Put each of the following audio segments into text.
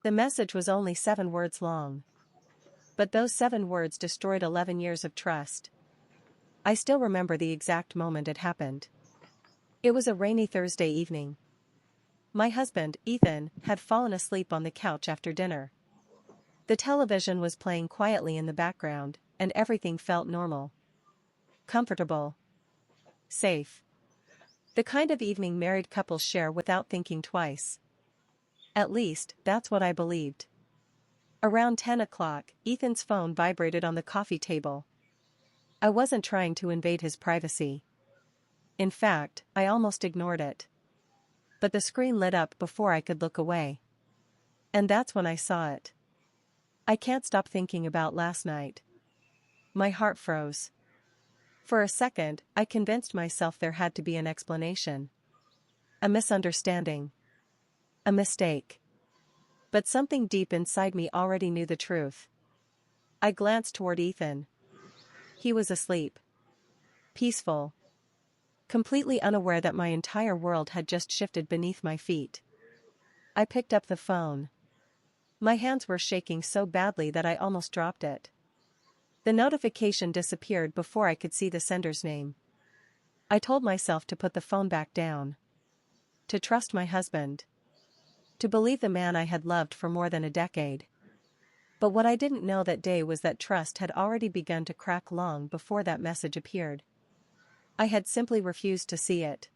The message was only 7 words long. But those 7 words destroyed 11 years of trust. I still remember the exact moment it happened. It was a rainy Thursday evening. My husband, Ethan, had fallen asleep on the couch after dinner. The television was playing quietly in the background, and everything felt normal. Comfortable. Safe. The kind of evening married couples share without thinking twice. At least, that's what I believed. Around 10 o'clock, Ethan's phone vibrated on the coffee table. I wasn't trying to invade his privacy. In fact, I almost ignored it. But the screen lit up before I could look away. And that's when I saw it. I can't stop thinking about last night. My heart froze. For a second, I convinced myself there had to be an explanation. A misunderstanding. A mistake. But something deep inside me already knew the truth. I glanced toward Ethan. He was asleep. Peaceful. Completely unaware that my entire world had just shifted beneath my feet. I picked up the phone. My hands were shaking so badly that I almost dropped it. The notification disappeared before I could see the sender's name. I told myself to put the phone back down. To trust my husband. To believe the man I had loved for more than a decade. But what I didn't know that day was that trust had already begun to crack long before that message appeared. I had simply refused to see it.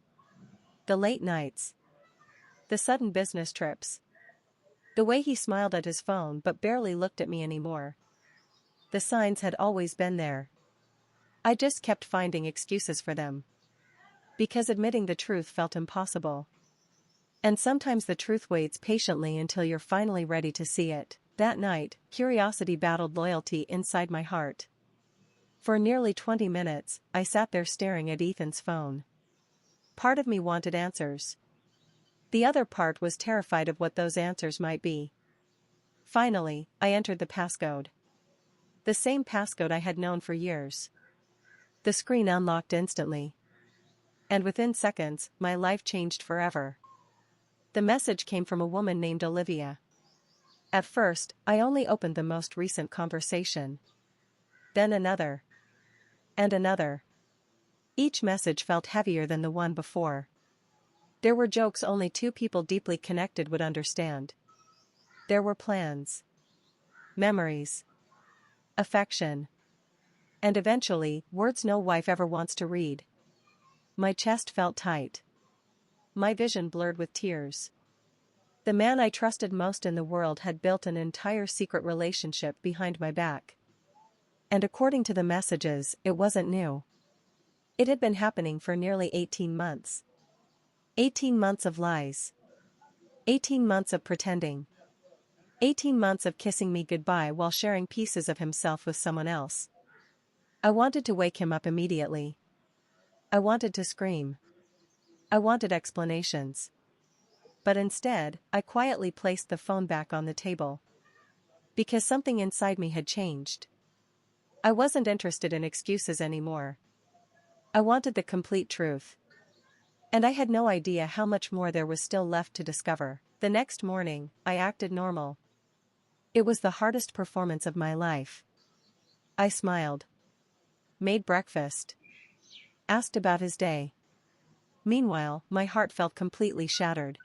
The late nights. The sudden business trips. The way he smiled at his phone but barely looked at me anymore. The signs had always been there. I just kept finding excuses for them. Because admitting the truth felt impossible. And sometimes the truth waits patiently until you're finally ready to see it. That night, curiosity battled loyalty inside my heart. For nearly 20 minutes, I sat there staring at Ethan's phone. Part of me wanted answers. The other part was terrified of what those answers might be. Finally, I entered the passcode. The same passcode I had known for years. The screen unlocked instantly. And within seconds, my life changed forever. The message came from a woman named Olivia. At first, I only opened the most recent conversation. Then another. And another. Each message felt heavier than the one before. There were jokes only 2 people deeply connected would understand. There were plans. Memories. Affection. And eventually, words no wife ever wants to read. My chest felt tight. My vision blurred with tears. The man I trusted most in the world had built an entire secret relationship behind my back. And according to the messages, it wasn't new. It had been happening for nearly 18 months. 18 months of lies. 18 months of pretending. 18 months of kissing me goodbye while sharing pieces of himself with someone else. I wanted to wake him up immediately. I wanted to scream. I wanted explanations. But instead, I quietly placed the phone back on the table. Because something inside me had changed. I wasn't interested in excuses anymore. I wanted the complete truth. And I had no idea how much more there was still left to discover. The next morning, I acted normal. It was the hardest performance of my life. I smiled. Made breakfast. Asked about his day. Meanwhile, my heart felt completely shattered.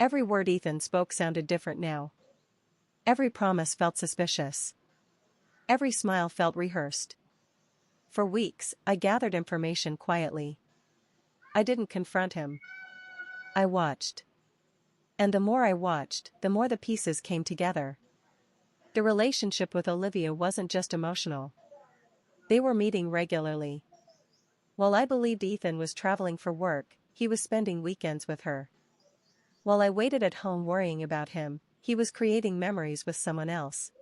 Every word Ethan spoke sounded different now. Every promise felt suspicious. Every smile felt rehearsed. For weeks, I gathered information quietly. I didn't confront him. I watched. And the more I watched, the more the pieces came together. The relationship with Olivia wasn't just emotional. They were meeting regularly. While I believed Ethan was traveling for work, he was spending weekends with her. While I waited at home worrying about him, he was creating memories with someone else.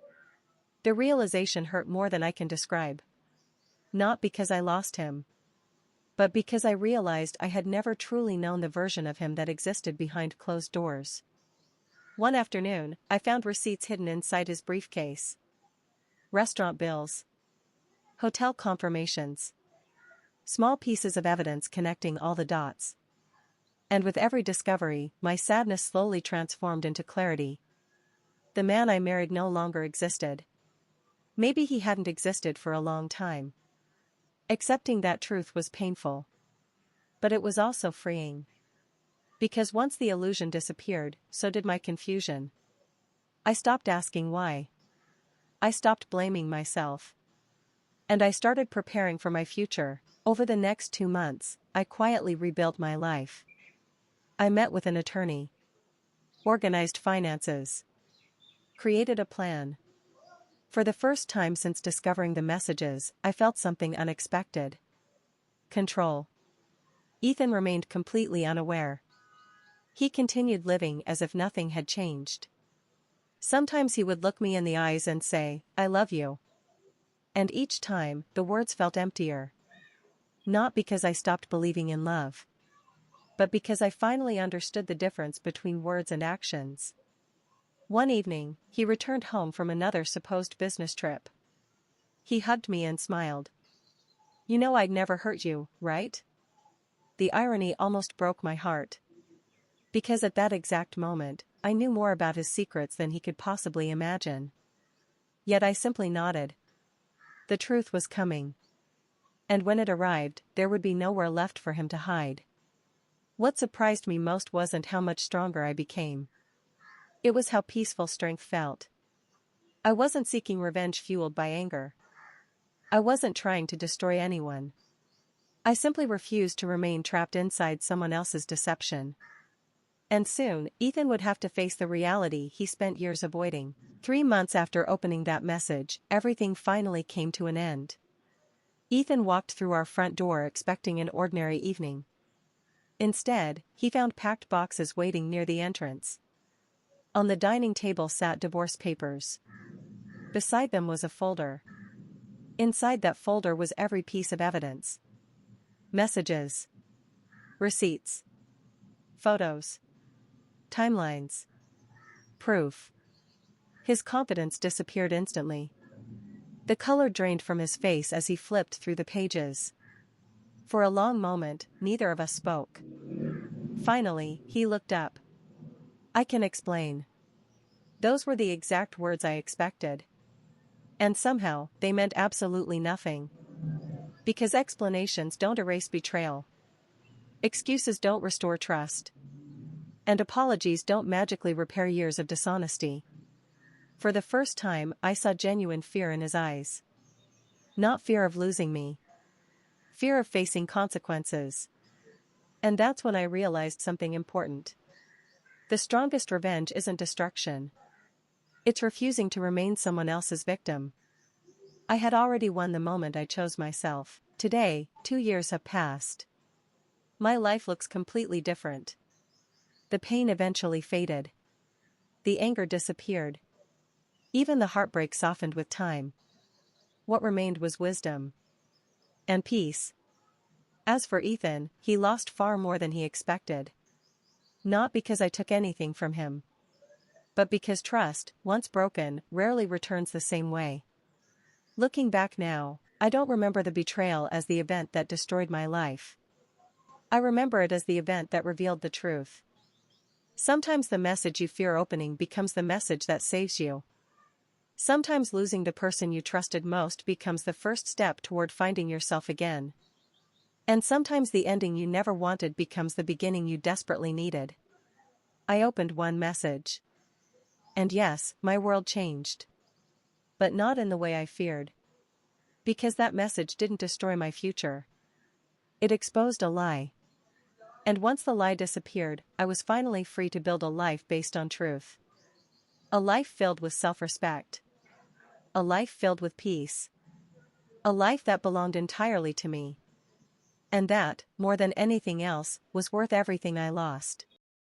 The realization hurt more than I can describe. Not because I lost him. But because I realized I had never truly known the version of him that existed behind closed doors. One afternoon, I found receipts hidden inside his briefcase. Restaurant bills. Hotel confirmations. Small pieces of evidence connecting all the dots. And with every discovery, my sadness slowly transformed into clarity. The man I married no longer existed. Maybe he hadn't existed for a long time. Accepting that truth was painful. But it was also freeing. Because once the illusion disappeared, so did my confusion. I stopped asking why. I stopped blaming myself. And I started preparing for my future. Over the next 2 months, I quietly rebuilt my life. I met with an attorney. Organized finances. Created a plan. For the first time since discovering the messages, I felt something unexpected. Control. Ethan remained completely unaware. He continued living as if nothing had changed. Sometimes he would look me in the eyes and say, "I love you." And each time, the words felt emptier. Not because I stopped believing in love, but because I finally understood the difference between words and actions. One evening, he returned home from another supposed business trip. He hugged me and smiled. "You know I'd never hurt you, right?" The irony almost broke my heart. Because at that exact moment, I knew more about his secrets than he could possibly imagine. Yet I simply nodded. The truth was coming. And when it arrived, there would be nowhere left for him to hide. What surprised me most wasn't how much stronger I became. It was how peaceful strength felt. I wasn't seeking revenge fueled by anger. I wasn't trying to destroy anyone. I simply refused to remain trapped inside someone else's deception. And soon, Ethan would have to face the reality he spent years avoiding. 3 months after opening that message, everything finally came to an end. Ethan walked through our front door expecting an ordinary evening. Instead, he found packed boxes waiting near the entrance. On the dining table sat divorce papers. Beside them was a folder. Inside that folder was every piece of evidence. Messages. Receipts. Photos. Timelines. Proof. His confidence disappeared instantly. The color drained from his face as he flipped through the pages. For a long moment, neither of us spoke. Finally, he looked up. "I can explain." Those were the exact words I expected. And somehow, they meant absolutely nothing. Because explanations don't erase betrayal. Excuses don't restore trust. And apologies don't magically repair years of dishonesty. For the first time, I saw genuine fear in his eyes. Not fear of losing me. Fear of facing consequences. And that's when I realized something important. The strongest revenge isn't destruction. It's refusing to remain someone else's victim. I had already won the moment I chose myself. Today, 2 years have passed. My life looks completely different. The pain eventually faded. The anger disappeared. Even the heartbreak softened with time. What remained was wisdom. And peace. As for Ethan, he lost far more than he expected. Not because I took anything from him. But because trust, once broken, rarely returns the same way. Looking back now, I don't remember the betrayal as the event that destroyed my life. I remember it as the event that revealed the truth. Sometimes the message you fear opening becomes the message that saves you. Sometimes losing the person you trusted most becomes the first step toward finding yourself again. And sometimes the ending you never wanted becomes the beginning you desperately needed. I opened one message. And yes, my world changed. But not in the way I feared. Because that message didn't destroy my future. It exposed a lie. And once the lie disappeared, I was finally free to build a life based on truth. A life filled with self-respect. A life filled with peace. A life that belonged entirely to me. And that, more than anything else, was worth everything I lost.